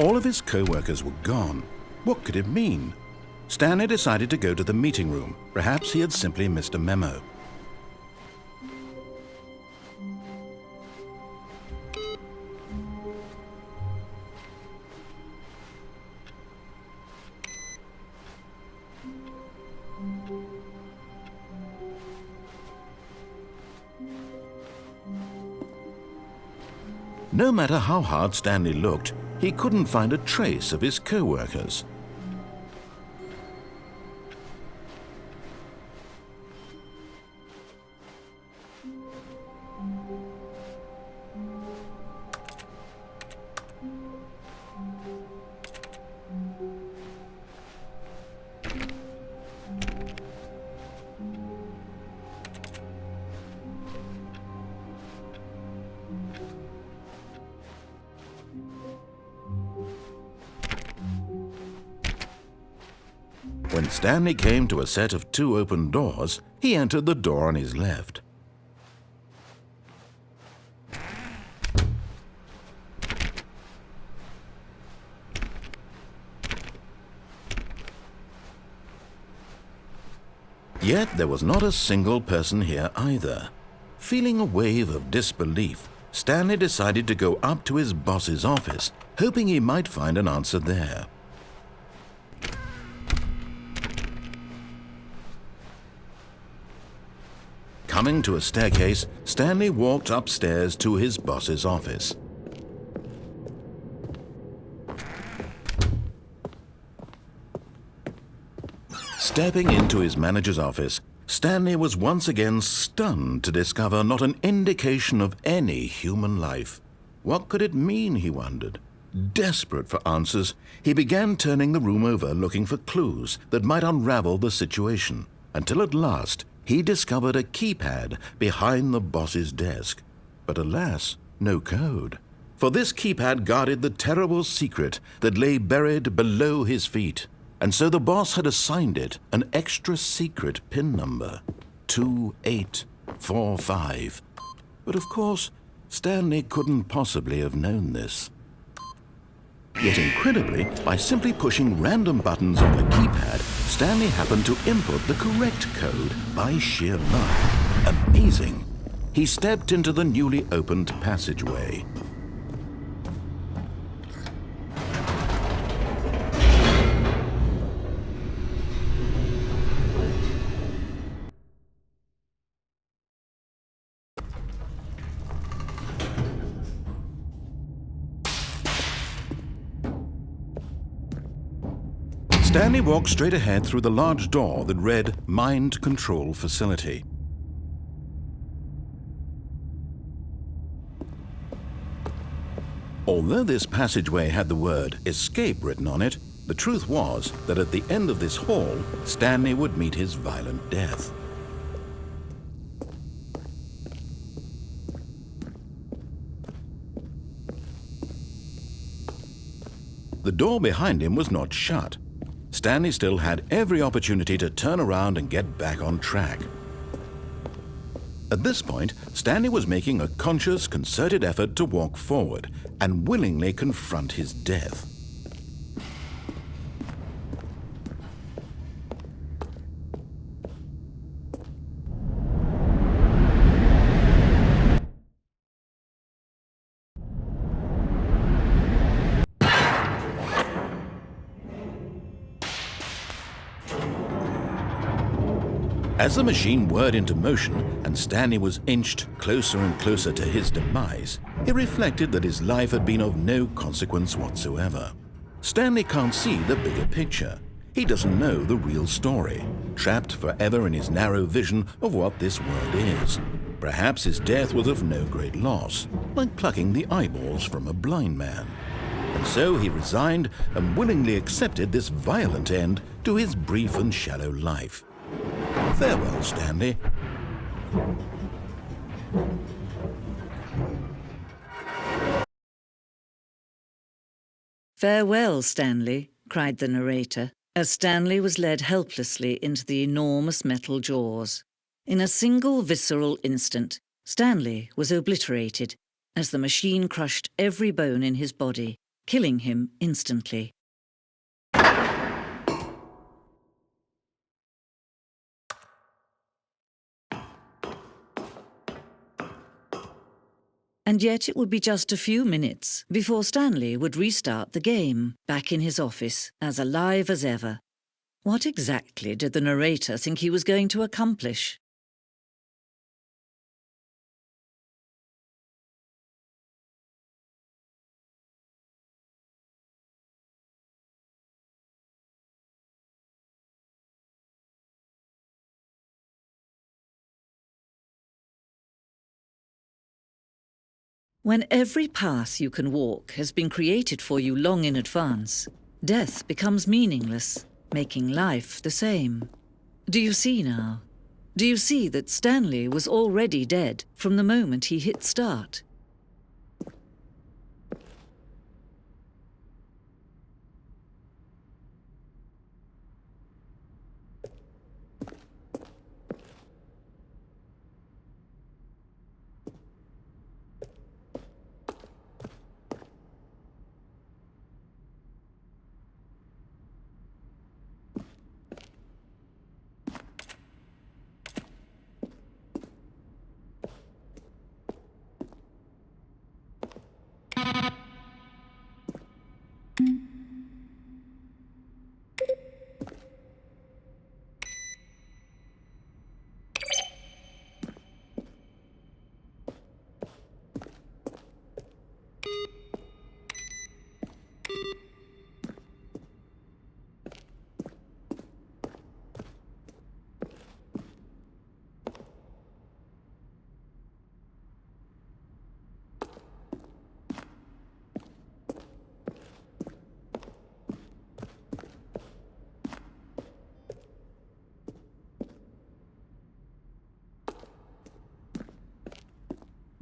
All of his co-workers were gone. What could it mean? Stanley decided to go to the meeting room. Perhaps he had simply missed a memo. No matter how hard Stanley looked, he couldn't find a trace of his co-workers. When Stanley came to a set of 2 open doors, he entered the door on his left. Yet there was not a single person here either. Feeling a wave of disbelief, Stanley decided to go up to his boss's office, hoping he might find an answer there. Coming to a staircase, Stanley walked upstairs to his boss's office. Stepping into his manager's office, Stanley was once again stunned to discover not an indication of any human life. What could it mean, he wondered. Desperate for answers, he began turning the room over looking for clues that might unravel the situation, until at last he discovered a keypad behind the boss's desk. But alas, no code. For this keypad guarded the terrible secret that lay buried below his feet. And so the boss had assigned it an extra secret PIN number, 2845. But of course, Stanley couldn't possibly have known this. Yet incredibly, by simply pushing random buttons on the keypad, Stanley happened to input the correct code by sheer luck. Amazing! He stepped into the newly opened passageway. Stanley walked straight ahead through the large door that read Mind Control Facility. Although this passageway had the word Escape written on it, the truth was that at the end of this hall, Stanley would meet his violent death. The door behind him was not shut. Stanley still had every opportunity to turn around and get back on track. At this point, Stanley was making a conscious, concerted effort to walk forward and willingly confront his death. As the machine whirred into motion and Stanley was inched closer and closer to his demise, he reflected that his life had been of no consequence whatsoever. Stanley can't see the bigger picture. He doesn't know the real story, trapped forever in his narrow vision of what this world is. Perhaps his death was of no great loss, like plucking the eyeballs from a blind man. And so he resigned and willingly accepted this violent end to his brief and shallow life. Farewell, Stanley. Farewell, Stanley, cried the narrator, as Stanley was led helplessly into the enormous metal jaws. In a single visceral instant, Stanley was obliterated as the machine crushed every bone in his body, killing him instantly. And yet it would be just a few minutes before Stanley would restart the game, back in his office, as alive as ever. What exactly did the narrator think he was going to accomplish? When every path you can walk has been created for you long in advance, death becomes meaningless, making life the same. Do you see now? Do you see that Stanley was already dead from the moment he hit start?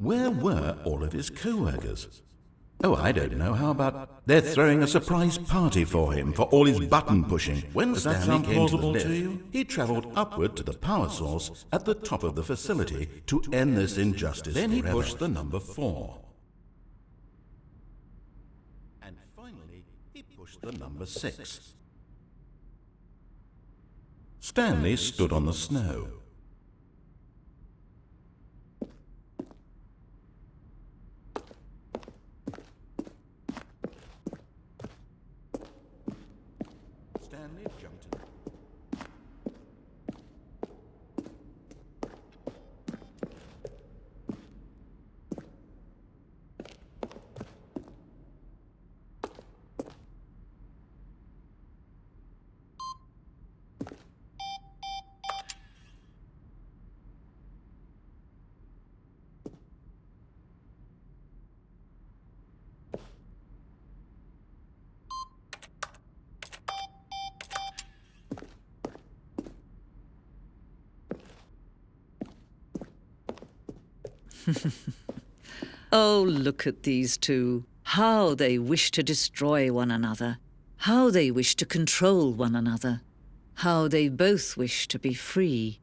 Where were all of his co-workers? Oh, I don't know. How about they're throwing a surprise party for him for all his button pushing? When Stanley came to the lift, he travelled upward to the power source at the top of the facility to end this injustice. Then he pushed the number 4. And finally, he pushed the number 6. Stanley stood on the snow. Stanley jumped in. Oh, look at these two. How they wish to destroy one another. How they wish to control one another. How they both wish to be free.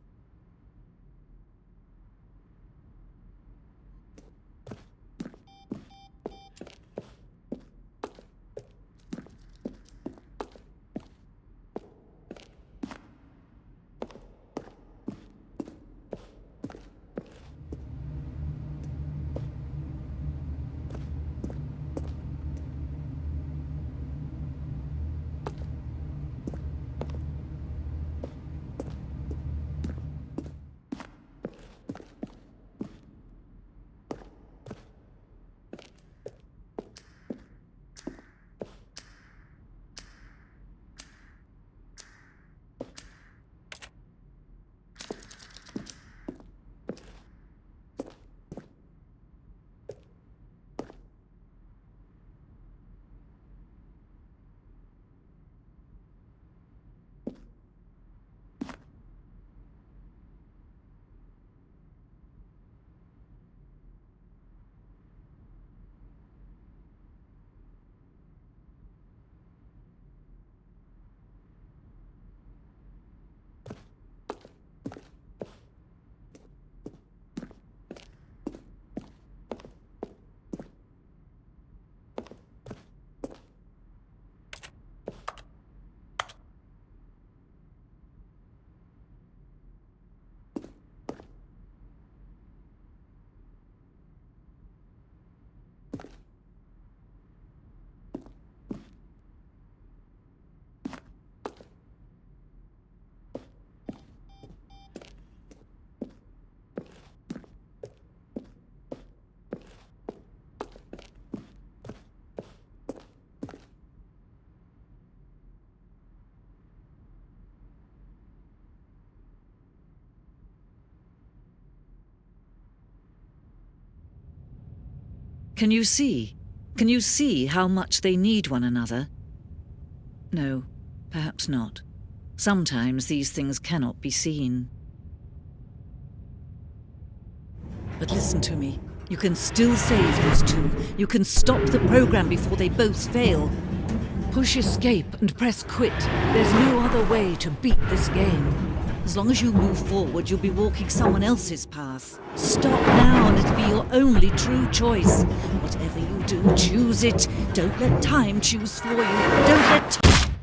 Can you see? Can you see how much they need one another? No, perhaps not. Sometimes these things cannot be seen. But listen to me. You can still save these two. You can stop the program before they both fail. Push escape and press quit. There's no other way to beat this game. As long as you move forward, you'll be walking someone else's path. Stop now and it'll be your only true choice. Whatever you do, choose it. Don't let time choose for you. Don't let